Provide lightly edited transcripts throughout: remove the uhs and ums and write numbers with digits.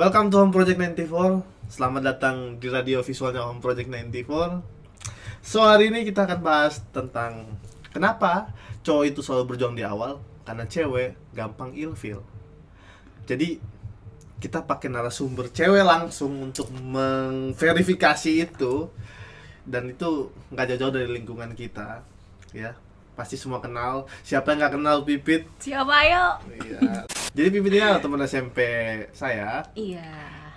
Welcome to Home Project 94. Selamat datang di radio visualnya Home Project 94. So, hari ini kita akan bahas tentang kenapa cowok itu selalu berjuang di awal, karena cewek gampang ilfeel. Jadi, kita pakai narasumber cewek langsung untuk memverifikasi itu. Dan itu nggak jauh-jauh dari lingkungan kita, ya. Pasti semua kenal. Siapa yang nggak kenal Pipit? Siapa ayo? Iya. Jadi Pipit ini adalah teman SMP saya. Iya.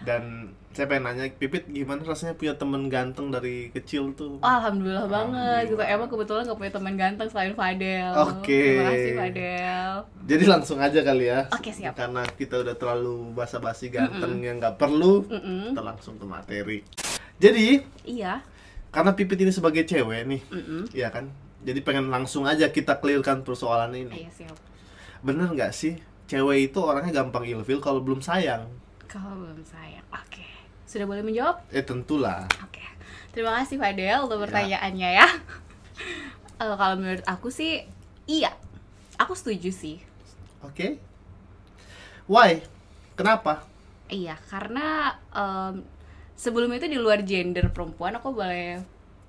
Dan saya pengen nanya, Pipit gimana rasanya punya teman ganteng dari kecil tuh? Oh, alhamdulillah banget gitu. Emang kebetulan gak punya teman ganteng selain Fadel. Oke. Terima kasih Fadel. Jadi langsung aja kali ya. Oke, siap. Karena kita udah terlalu basa-basi ganteng yang nggak perlu. Kita langsung ke materi. Jadi, Iya. karena Pipit ini sebagai cewek nih, ya kan? Jadi pengen langsung aja kita clearkan persoalan ini. Iya, siap. Bener nggak sih, cewek itu orangnya gampang ilfeel kalau belum sayang? Kalau belum sayang. Oke. Sudah boleh menjawab? Tentulah. Oke. Terima kasih Fadel untuk Ya. pertanyaannya ya. Kalau menurut aku sih, iya. Aku setuju sih. Oke. Why? Kenapa? Iya, karena sebelum itu di luar gender perempuan, aku boleh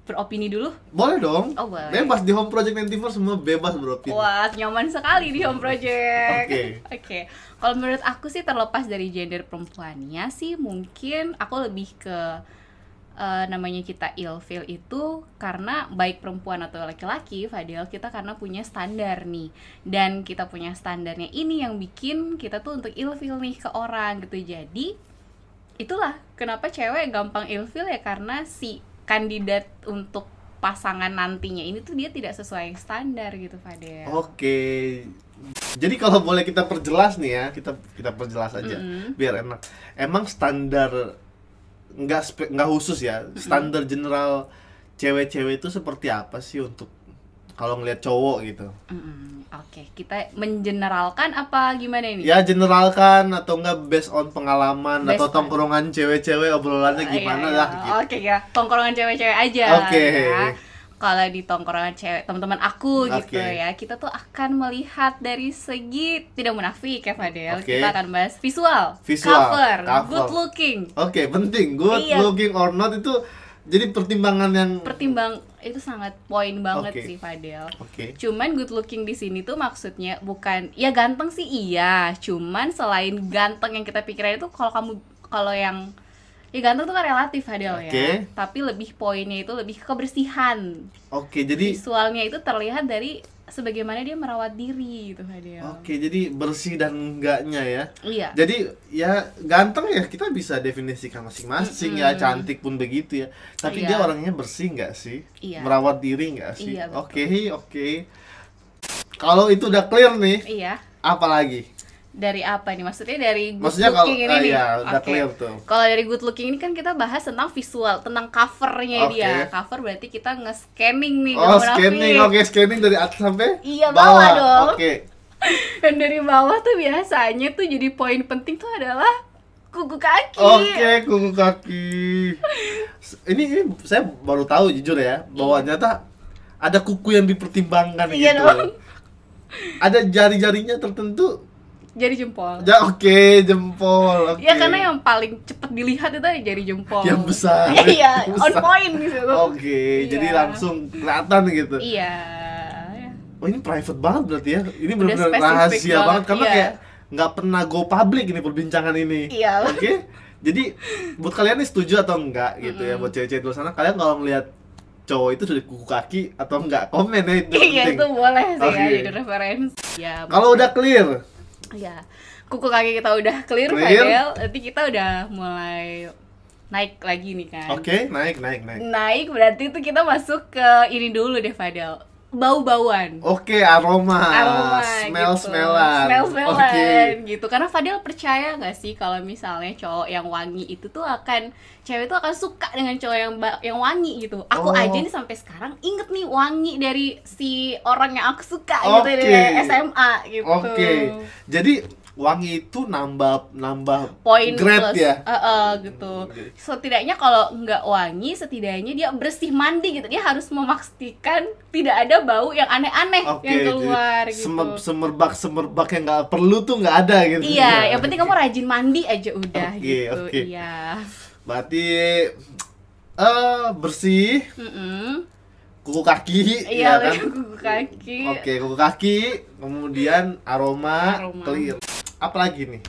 beropini dulu? Boleh dong. Oh, boleh. Bebas di Home Project 94 semua bebas beropini. Wah, nyaman sekali di Home Project. Oke. Oke. Kalau menurut aku sih terlepas dari gender perempuannya sih, mungkin aku lebih ke namanya kita ilfeel itu karena baik perempuan atau laki-laki, Fadil, kita karena punya standar nih. Dan kita punya standarnya ini yang bikin kita tuh untuk ilfeel nih ke orang gitu. Jadi itulah kenapa cewek gampang ilfeel ya, karena si kandidat untuk pasangan nantinya ini tuh dia tidak sesuai standar gitu, Fadel. Oke. Jadi kalau boleh kita perjelas nih ya, kita perjelas aja biar enak. Emang standar nggak khusus ya, standar general cewek-cewek itu seperti apa sih untuk kalau ngelihat cowok gitu? Oke, kita mengeneralkan apa gimana ini? Ya generalkan atau enggak based on pengalaman Based atau on. tongkrongan cewek-cewek obrolannya gimana Iya. lah gitu. Oke ya, tongkrongan cewek-cewek aja. Oke. Ya. Kalau di tongkrongan cewek teman-teman aku gitu Oke. ya, kita tuh akan melihat dari segi tidak munafik ya, Fadel. Oke. Kita akan bahas visual, Cover. good looking. Oke, penting. Good Iya. looking or not itu jadi pertimbangan yang Itu sangat poin banget Oke. sih, Fadel. Oke. Cuman good looking di sini tuh maksudnya bukan ya ganteng sih iya, cuman selain ganteng yang kita pikirin itu kalau yang ya ganteng tuh kan relatif, Fadel ya. Oke. Tapi lebih poinnya itu lebih ke kebersihan. Oke, jadi Visualnya itu terlihat dari sebagaimana dia merawat diri gitu, Fadel. Oke, jadi bersih dan enggaknya ya. Iya. Jadi ya ganteng ya kita bisa definisikan masing-masing ya, cantik pun begitu ya. Tapi Iya. dia orangnya bersih nggak sih? Iya. Merawat diri nggak sih? Iya, betul. Oke. Kalau itu udah clear nih, Iya. apa lagi? Dari apa nih? Maksudnya dari good Maksudnya kalau looking ini nih. ya udah Oke. clear tuh. Kalau dari good looking ini kan kita bahas tentang visual, tentang covernya Oke. dia. Cover berarti kita nge-scanning nih, Oh, nggak munafik. scanning. Oke, scanning dari atas sampai Iya, bawah dong. Oke. Dan dari bawah tuh biasanya tuh jadi poin penting tuh adalah kuku kaki. Oke, kuku kaki. Ini saya baru tahu jujur ya, bahwa ternyata ada kuku yang dipertimbangkan Iya gitu. dong. Ada jari-jarinya tertentu. Jari jempol. Oke, jempol. Oke. Ya karena yang paling cepet dilihat itu jari jempol. Yang besar. Iya, Yang on besar. point gitu. Oke, jadi Iya. langsung kelihatan gitu. Iya. Oh, ini private banget berarti ya. Ini Udah benar-benar spesifik rahasia banget, banget karena iya. kayak nggak pernah go public ini perbincangan ini. Iya. Oke. Jadi buat kalian nih setuju atau enggak gitu ya, buat cewek-cewek di luar sana, kalian kalau ngelihat cowok itu sudah kuku kaki atau enggak, komen ya, itu Iya, penting. itu boleh sih Oke. ya jadi referensi. Ya. Kalau udah clear, Ya. Kuku kaki kita udah clear, Clear. Fadel. Nanti kita udah mulai naik lagi nih kan. oke, naik. Naik berarti itu kita masuk ke ini dulu deh, Fadel. Bau-bauan. Oke, aroma, Smell-smellan Oke. gitu. Karena Fadel percaya gak sih kalau misalnya cowok yang wangi itu tuh cewek tuh akan suka dengan cowok yang wangi gitu. Aku Oh. aja nih sampai sekarang inget nih wangi dari si orang yang aku suka gitu Oke. dari SMA gitu. Oke. Jadi wangi itu nambah Poin grade plus ya. Gitu. Oke. Setidaknya kalau nggak wangi, setidaknya dia bersih mandi gitu. Dia harus memastikan tidak ada bau yang aneh-aneh Oke, yang keluar jadi gitu. semerbak yang nggak perlu tuh nggak ada gitu. Iya, yang penting kamu rajin mandi aja udah Oke, gitu. oke. Iya. Berarti bersih, Mm-mm. kuku kaki, Iya, ya kan? kuku kaki. Oke, kuku kaki, kemudian aroma, Aroma. clear. Apalagi nih?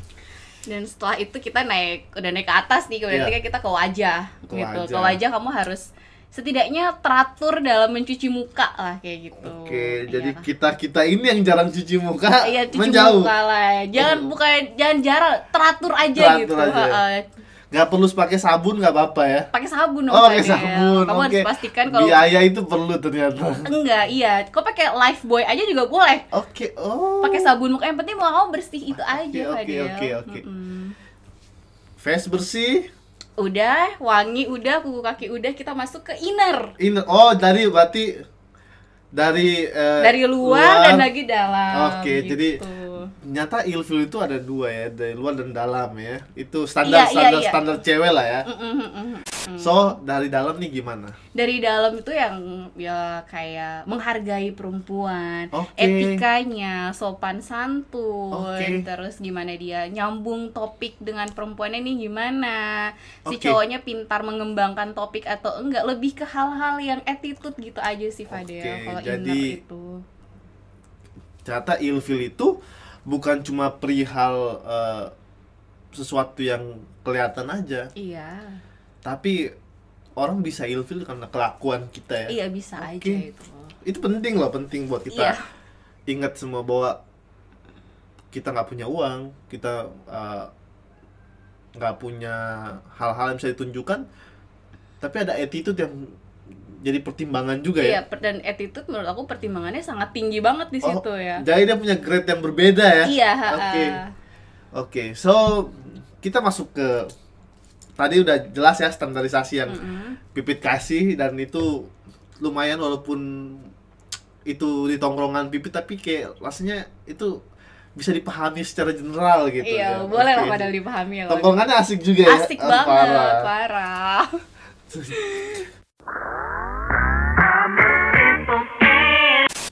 Dan setelah itu kita udah naik ke atas nih, kemudian Iya. kita ke wajah Ke gitu. wajah. Ke wajah kamu harus setidaknya teratur dalam mencuci muka lah kayak gitu. Oke, Iya. jadi kita ini yang jarang cuci muka, Iya, cuci menjauh. muka lah. Jangan jarang, teratur aja Teratur gitu. aja. Nggak perlu pakai sabun nggak apa-apa ya? Pakai sabun dong. Oh, pakai Fadel. sabun. Kamu harus Oke. pastikan kalau Biaya itu perlu ternyata. enggak, iya. Kok pakai Lifebuoy aja juga boleh. Oke, oh. Pakai sabun muka, yang penting muka kamu bersih itu aja, oke, Fadel. oke. Mm-mm. Face bersih. Udah, wangi udah, kuku kaki udah, kita masuk ke inner. Oh, berarti dari Dari luar dan lagi dalam. Oke, gitu. jadi ternyata ilfil itu ada dua ya, dari luar dan dalam ya. Itu standar Iya. standar cewek lah ya. Mm-mm. So, dari dalam nih gimana? Dari dalam itu yang ya kayak menghargai perempuan, Oke. etikanya, sopan santun, Oke. terus gimana dia nyambung topik dengan perempuannya nih gimana, si Oke. cowoknya pintar mengembangkan topik atau enggak, lebih ke hal-hal yang attitude gitu aja sih Fadel. Oke, Kalau jadi inner itu. Ternyata ilfil itu bukan cuma perihal sesuatu yang kelihatan aja, Iya. tapi orang bisa ilfil karena kelakuan kita ya. Iya bisa Oke. aja itu. Itu penting loh, penting buat kita Iya. ingat semua bahwa kita nggak punya uang, kita nggak punya hal-hal yang bisa ditunjukkan, tapi ada attitude yang jadi pertimbangan juga Iya, ya. dan attitude menurut aku pertimbangannya sangat tinggi banget di situ ya. Jadi dia punya grade yang berbeda ya. Iya, Oke, so kita masuk ke tadi udah jelas ya standarisasi yang Pipit kasih, dan itu lumayan walaupun itu di tongkrongan Pipit, tapi kayak rasanya itu bisa dipahami secara general gitu. Iya, ya. boleh lah Oke. padahal dipahami ya. Tongkrongannya asik juga ya. Asik banget, Parah. parah.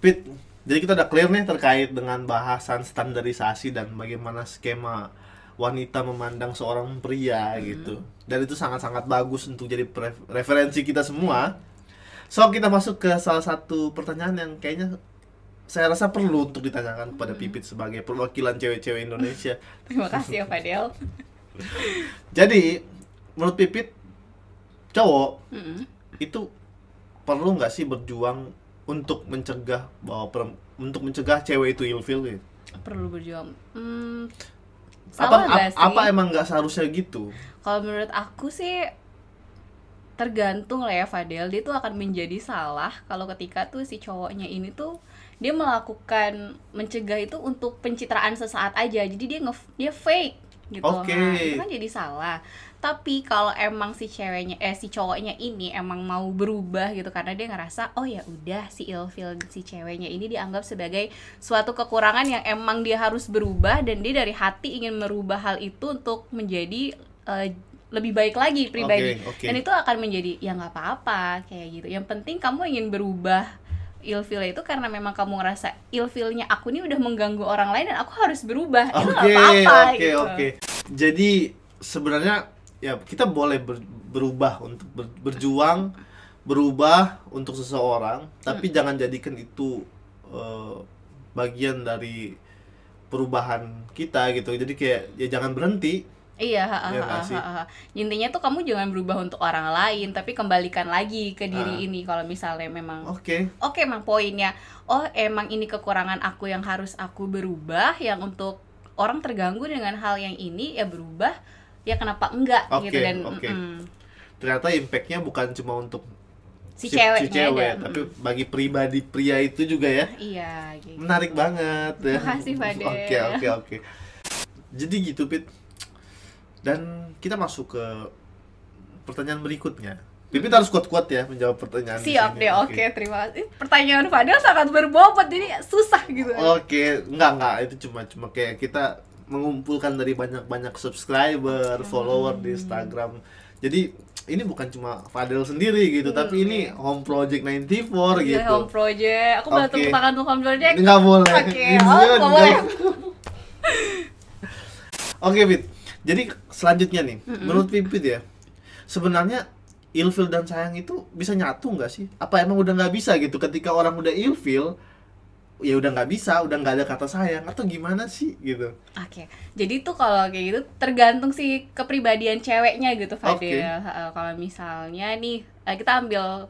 Pit, jadi kita udah clear nih terkait dengan bahasan standarisasi dan bagaimana skema wanita memandang seorang pria gitu. Dan itu sangat-sangat bagus untuk jadi referensi kita semua. So, kita masuk ke salah satu pertanyaan yang kayaknya saya rasa perlu untuk ditanyakan kepada Pipit sebagai perwakilan cewek-cewek Indonesia. Terima kasih ya Fadel. Jadi, menurut Pipit, cowok Mm-mm. itu perlu nggak sih berjuang untuk mencegah untuk mencegah cewek itu ilfil gitu? Perlu berjuang. Salah nggak sih? Apa emang nggak seharusnya gitu? Kalau menurut aku sih tergantung lah ya Fadel. Dia tuh akan menjadi salah kalau ketika tuh si cowoknya ini tuh dia melakukan mencegah itu untuk pencitraan sesaat aja. Jadi dia fake gitu. Oke. Nah, itu kan jadi salah. Tapi kalau emang si cowoknya ini emang mau berubah gitu karena dia ngerasa oh ya udah si ilfil si ceweknya ini dianggap sebagai suatu kekurangan yang emang dia harus berubah, dan dia dari hati ingin merubah hal itu untuk menjadi lebih baik lagi pribadi. Oke. Dan itu akan menjadi ya nggak apa-apa kayak gitu. Yang penting kamu ingin berubah ilfil itu karena memang kamu ngerasa ilfilnya aku ini udah mengganggu orang lain dan aku harus berubah. Itu nggak apa-apa gitu. Oke. Jadi sebenarnya ya kita boleh berubah untuk berjuang, berubah untuk seseorang, tapi jangan jadikan itu bagian dari perubahan kita gitu. Jadi kayak ya jangan berhenti. Iya, nggak sih? Intinya tuh kamu jangan berubah untuk orang lain, tapi kembalikan lagi ke diri ini. Kalau misalnya memang Oke. emang poinnya, oh emang ini kekurangan aku yang harus aku berubah, yang untuk orang terganggu dengan hal yang ini ya berubah, ya kenapa enggak gitu. Dan Oke. Ternyata impact-nya bukan cuma untuk si ceweknya cewek, ada. tapi bagi pribadi pria itu juga ya. Iya gitu. Menarik banget ya. Makasih, Fadel. Oke. Jadi gitu, Pit. Dan kita masuk ke pertanyaan berikutnya. Pipit harus kuat-kuat ya menjawab pertanyaan di Siap sini. deh, oke, terima kasih. Pertanyaan Fadel sangat berbobot, jadi susah gitu. Oke, enggak, itu cuma kayak kita mengumpulkan dari banyak-banyak subscriber, follower di Instagram. Jadi ini bukan cuma Fadel sendiri gitu, tapi ini Home Project 94 gitu. Home Project. Aku boleh tepuk tangan untuk Home Project? Nggak boleh. Oke, nggak boleh. Oke, Pit. Jadi selanjutnya nih, menurut Pipit ya, sebenarnya ilfil dan sayang itu bisa nyatu nggak sih? Apa emang udah nggak bisa gitu? Ketika orang udah ilfil, ya udah nggak bisa, udah nggak ada kata sayang atau gimana sih gitu? Oke, jadi tuh kalau kayak gitu tergantung sih kepribadian ceweknya gitu, Fadil. Kalau misalnya nih kita ambil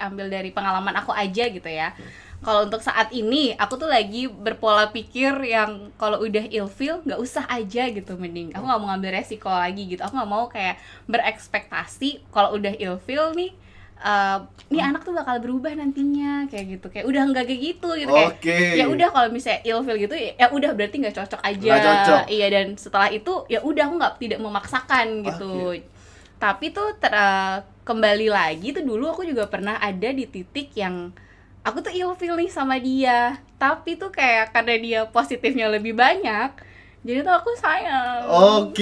ambil dari pengalaman aku aja gitu ya. Kalau untuk saat ini aku tuh lagi berpola pikir yang kalau udah ilfil nggak usah aja gitu, mending aku nggak mau ngambil resiko lagi gitu. Aku nggak mau kayak berekspektasi kalau udah ilfil nih nih anak tuh bakal berubah nantinya kayak gitu, kayak udah nggak kayak gitu kayak ya udah kalau misalnya ilfil gitu ya udah berarti nggak cocok aja. Nggak cocok. Iya, dan setelah itu ya udah aku tidak memaksakan gitu. Tapi tuh kembali lagi tuh dulu aku juga pernah ada di titik yang aku tuh ilfil nih sama dia, tapi tuh kayak karena dia positifnya lebih banyak, jadi tuh aku sayang.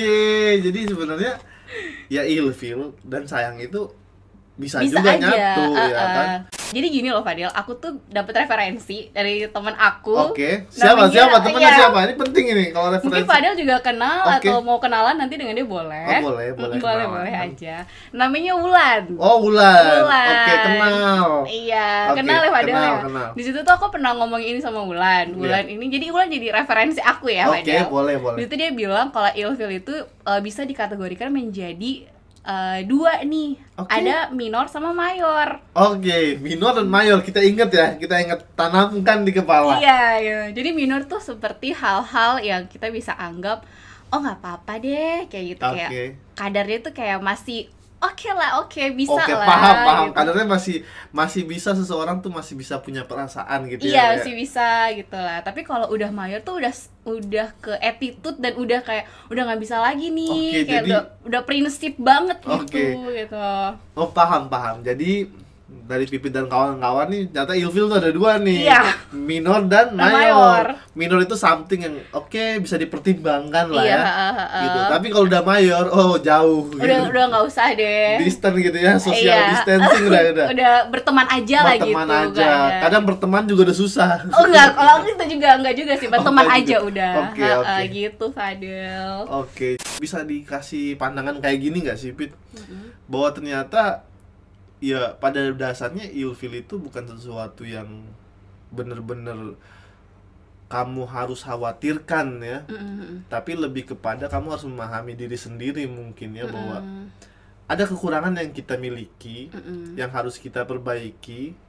Jadi sebenarnya ya ilfil dan sayang itu bisa juga aja nyatu ya kan. Jadi gini loh Fadil, aku tuh dapat referensi dari teman aku. Siapa temennya siapa? Ini penting ini kalau referensi. Mungkin Fadil juga kenal atau mau kenalan nanti dengan dia boleh. Boleh aja. Namanya Wulan. Wulan. Kenal. Iya, kenal ya Fadil. Kenal. Di situ tuh aku pernah ngomongin ini sama Wulan. Jadi Wulan jadi referensi aku ya Fadil. Boleh. Di situ dia bilang kalau ilfil itu bisa dikategorikan menjadi dua nih, ada minor sama mayor. Minor dan mayor kita ingat ya, tanamkan di kepala. Iya. Jadi minor tuh seperti hal-hal yang kita bisa anggap nggak apa-apa deh kayak gitu, kayak kadarnya tuh kayak masih bisa lah. Paham. Gitu. Kadarnya masih bisa, seseorang tuh masih bisa punya perasaan gitu ya. Iya, masih bisa gitu lah. Tapi kalau udah mayor tuh udah ke attitude dan udah kayak udah nggak bisa lagi nih, kayak jadi, udah prinsip banget gitu. Paham. Jadi dari Pipit dan kawan-kawan nih ternyata ilfil tuh ada dua nih. Minor dan mayor. Minor itu something yang bisa dipertimbangkan lah ya. Gitu. Tapi kalau udah mayor, jauh. Udah nggak usah deh. Distant gitu ya, social distancing udah. Udah berteman aja lah gitu. Berteman aja. Kadang berteman juga udah susah. Enggak, kalau itu juga enggak juga sih. Berteman aja udah. Gitu Fadil. Bisa dikasih pandangan kayak gini nggak sih, Pit? Bahwa ternyata ya pada dasarnya ilfil itu bukan sesuatu yang bener-bener kamu harus khawatirkan ya, tapi lebih kepada kamu harus memahami diri sendiri mungkin ya, bahwa ada kekurangan yang kita miliki yang harus kita perbaiki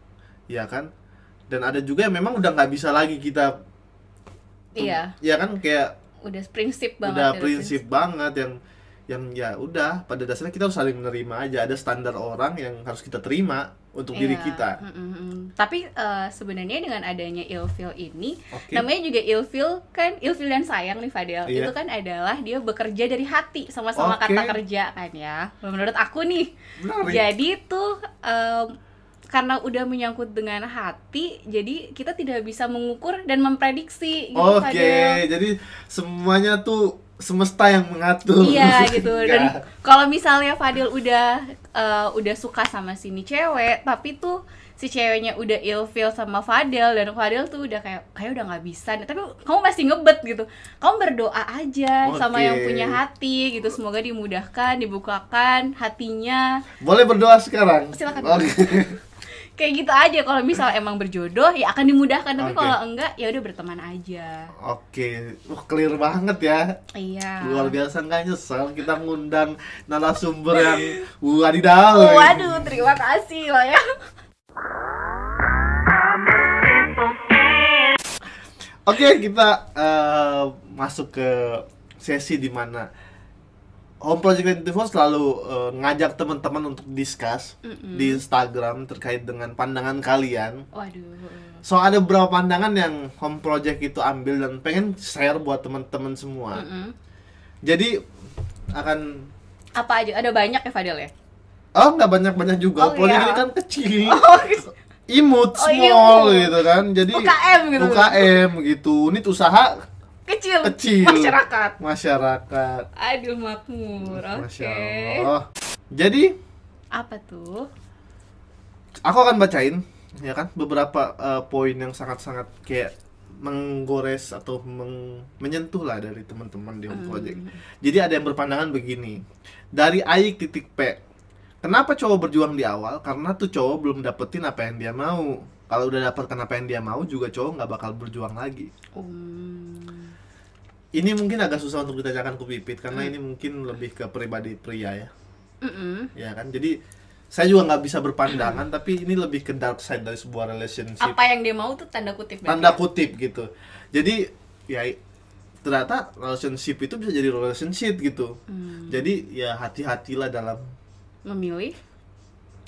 ya kan, dan ada juga yang memang udah nggak bisa lagi kita ya kan, kayak udah prinsip banget yang ya udah pada dasarnya kita harus saling menerima aja, ada standar orang yang harus kita terima untuk diri kita. Tapi sebenarnya dengan adanya ilfil ini, namanya juga ilfil kan, ilfil dan sayang nih Fadil. Itu kan adalah dia bekerja dari hati, sama-sama kata kerja kan ya. Menurut aku nih. Jadi tuh karena udah menyangkut dengan hati, jadi kita tidak bisa mengukur dan memprediksi gitu Fadil. Jadi semuanya tuh semesta yang mengatur. Iya gitu. Dan kalau misalnya Fadil udah suka sama sini cewek, tapi tuh si ceweknya udah ilfil sama Fadil, dan Fadil tuh udah kayak udah nggak bisa nih, tapi kamu masih ngebet gitu, kamu berdoa aja sama yang punya hati gitu, semoga dimudahkan, dibukakan hatinya. Boleh berdoa sekarang? Silakan. Kayak gitu aja, kalau misal emang berjodoh ya akan dimudahkan, tapi kalau enggak ya udah berteman aja. Clear banget ya. Iya. Luar biasa, nggak nyesel kita ngundang narasumber yang wadidaw. Waduh, terima kasih loh ya. Kita masuk ke sesi dimana Home Project 94 selalu ngajak teman-teman untuk discuss di Instagram terkait dengan pandangan kalian. So ada beberapa pandangan yang Home Project itu ambil dan pengen share buat teman-teman semua. Jadi akan apa aja? Ada banyak ya Fadil ya? Nggak banyak-banyak juga. Home Project ini kan kecil. Imut, small gitu kan. Jadi UKM gitu. Unit usaha kecil. Kecil. Masyarakat adil makmur. Masya Oke. Allah. Jadi Apa tuh? aku akan bacain ya kan beberapa poin yang sangat-sangat kayak menggores atau menyentuh lah dari teman-teman di Home Project. Jadi ada yang berpandangan begini. Dari Aik.P. Kenapa cowok berjuang di awal? Karena tuh cowok belum dapetin apa yang dia mau. Kalau udah dapatkan apa yang dia mau juga cowok nggak bakal berjuang lagi. Ini mungkin agak susah untuk ditanyakan ke Pipit karena ini mungkin lebih ke pribadi pria ya. Ya kan? Jadi saya juga nggak bisa berpandangan tapi ini lebih ke dark side dari sebuah relationship. Apa yang dia mau tuh tanda kutip. Tanda kutip gitu. Jadi ya ternyata relationship itu bisa jadi relationship gitu. Jadi ya hati-hatilah dalam memilih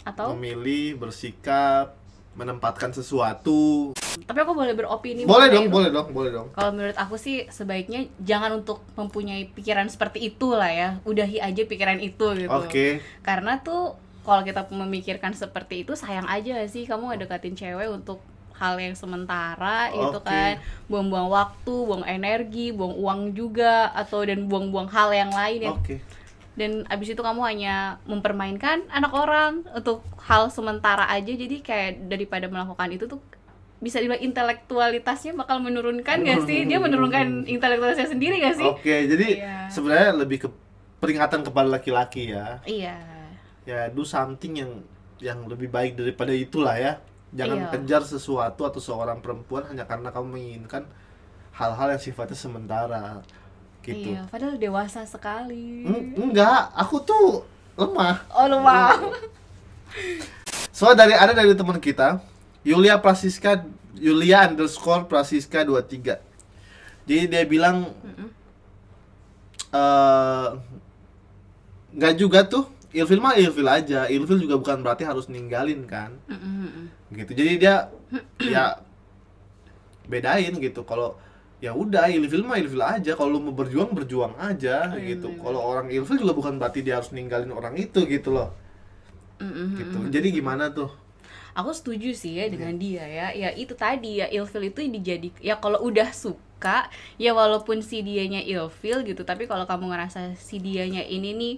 atau memilih, bersikap, menempatkan sesuatu. tapi aku boleh beropini. Boleh dong. Kalau menurut aku sih sebaiknya jangan untuk mempunyai pikiran seperti itu lah ya. Udahi aja pikiran itu gitu. Oke. Karena tuh kalau kita memikirkan seperti itu sayang aja gak sih kamu ngedekatin cewek untuk hal yang sementara gitu kan. Buang-buang waktu, buang energi, buang uang juga dan buang-buang hal yang lain yang dan abis itu kamu hanya mempermainkan anak orang untuk hal sementara aja. Jadi kayak daripada melakukan itu tuh bisa dibilang intelektualitasnya bakal menurunkan gak sih? Dia menurunkan intelektualitasnya sendiri gak sih? Oke, jadi sebenarnya lebih ke peringatan kepada laki-laki ya. Iya. Ya, do something yang lebih baik daripada itulah ya. Jangan kejar sesuatu atau seorang perempuan hanya karena kamu menginginkan hal-hal yang sifatnya sementara. Gitu. Iya, padahal dewasa sekali. Enggak, aku tuh lemah. Oh, lemah. So dari teman kita, Yulia _ Prasiska 23. Jadi dia bilang nggak juga tuh, ilfil mah ilfil aja. Ilfil juga bukan berarti harus ninggalin kan. Gitu. Jadi dia ya bedain gitu. Kalau ya udah ilfil mah ilfil aja, kalau mau berjuang aja gitu. Kalau orang ilfil juga bukan berarti dia harus ninggalin orang itu gitu loh. Gitu. Jadi gimana tuh? Aku setuju sih ya dengan dia ya. Ya itu tadi ya, ilfil itu ya kalau udah suka ya walaupun si dianya ilfil gitu, tapi kalau kamu ngerasa si dianya ini nih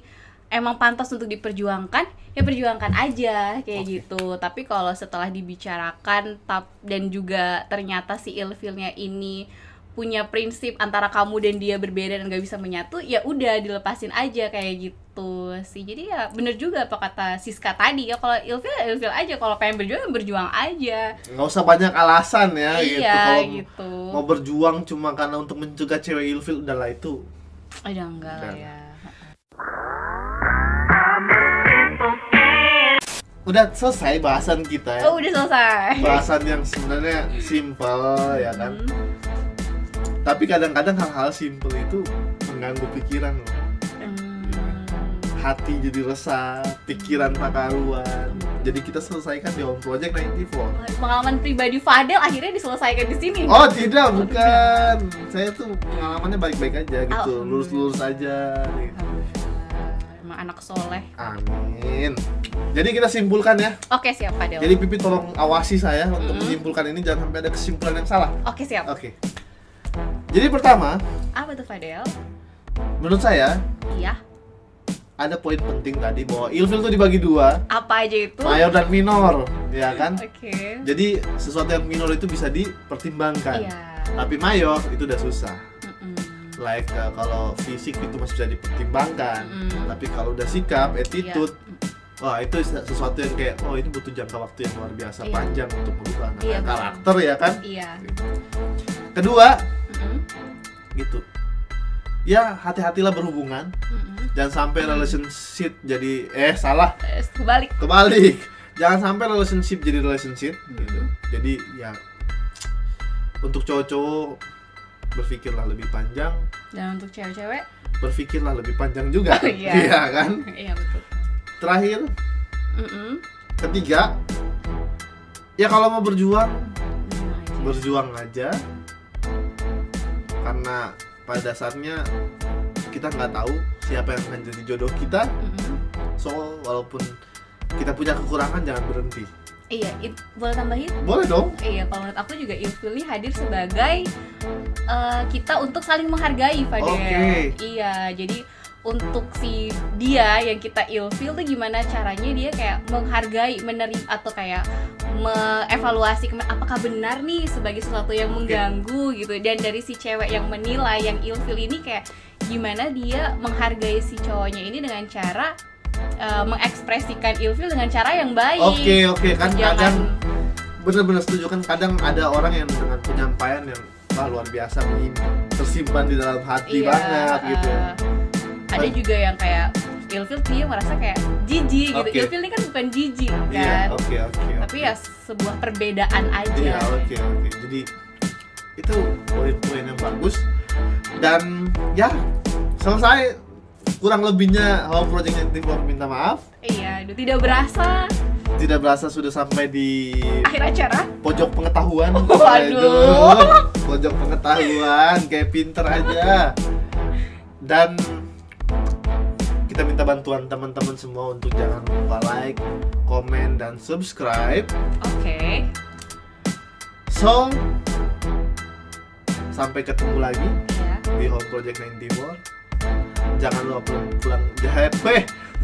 emang pantas untuk diperjuangkan, ya perjuangkan aja kayak gitu. Tapi kalau setelah dibicarakan dan juga ternyata si ilfilnya ini punya prinsip antara kamu dan dia berbeda dan gak bisa menyatu, ya udah dilepasin aja kayak gitu sih. Jadi ya bener juga apa kata Siska tadi ya, kalau ilfil aja, kalau pengen berjuang aja, nggak usah banyak alasan ya. Iya, gitu. Kalau gitu. Mau berjuang cuma karena untuk mencegah cewek ilfil, udahlah itu udah enggak lah ya. Udah selesai bahasan kita ya. Oh, udah selesai. Bahasan yang sebenarnya simple ya kan. Tapi kadang-kadang hal-hal simple itu mengganggu pikiran loh. Hati jadi resah, pikiran tak karuan. Jadi kita selesaikan di Home Project 94. Pengalaman pribadi Fadel akhirnya diselesaikan di sini. Oh tidak, bukan. Saya tuh pengalamannya baik-baik aja gitu, lurus-lurus aja. Gitu. Emang anak soleh. Amin. Jadi kita simpulkan ya. Oke, siap Fadel. Jadi Pipit tolong awasi saya untuk menyimpulkan ini, jangan sampai ada kesimpulan yang salah. Oke, siap. Oke. Jadi pertama, apa tuh Fadel? Menurut saya, iya, ada poin penting tadi bahwa ilfil tuh dibagi dua. Apa aja itu? Mayor dan minor, ya kan? Oke. Jadi sesuatu yang minor itu bisa dipertimbangkan. Iya. Tapi mayor itu udah susah. Like kalau fisik itu masih bisa dipertimbangkan. Tapi kalau udah sikap, attitude, wah itu sesuatu yang kayak ini butuh jangka waktu yang luar biasa panjang untuk berubah. Karakter ya kan? Iya. Kedua, gitu. Ya hati-hatilah berhubungan. Jangan sampai relationship jadi salah. Kebalik. Jangan sampai relationship jadi relationship gitu. Jadi ya untuk cowok-cowok berpikirlah lebih panjang. Dan untuk cewek-cewek berpikirlah lebih panjang juga. Iya kan? Iya betul. Terakhir, ketiga, ya kalau mau berjuang aja. Karena pada dasarnya kita nggak tahu siapa yang akan jadi jodoh kita. So walaupun kita punya kekurangan, jangan berhenti. Iya, boleh tambahin? Boleh dong. Iya, kalau menurut aku juga Ilfil ini hadir sebagai kita untuk saling menghargai, Fadel. Oke. Iya, jadi untuk si dia yang kita ilfil tuh gimana caranya dia kayak menghargai, menerima atau kayak mengevaluasi apakah benar nih sebagai sesuatu yang mengganggu gitu. Dan dari si cewek yang menilai yang ilfil ini kayak gimana dia menghargai si cowoknya ini dengan cara mengekspresikan ilfil dengan cara yang baik. Oke, kan kadang bener-bener setuju kan, kadang ada orang yang dengan penyampaian yang luar biasa tersimpan di dalam hati banget gitu. Ada juga yang kayak ilfil dia merasa kayak jijik gitu. Ilfil ini kan bukan jijik kan. Oke. Tapi ya sebuah perbedaan aja. Iya, oke. Jadi itu poin-poin yang bagus. Dan ya selesai, kurang lebihnya Home Project 94 minta maaf. Iya, tidak berasa sudah sampai di akhir acara. Pojok pengetahuan. Waduh. Pojok pengetahuan, kayak pinter aja. Dan kita minta bantuan teman-teman semua untuk jangan lupa like, komen, dan subscribe. Oke. So, sampai ketemu lagi di Home Project 94.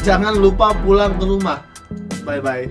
Jangan lupa pulang ke rumah. Bye bye.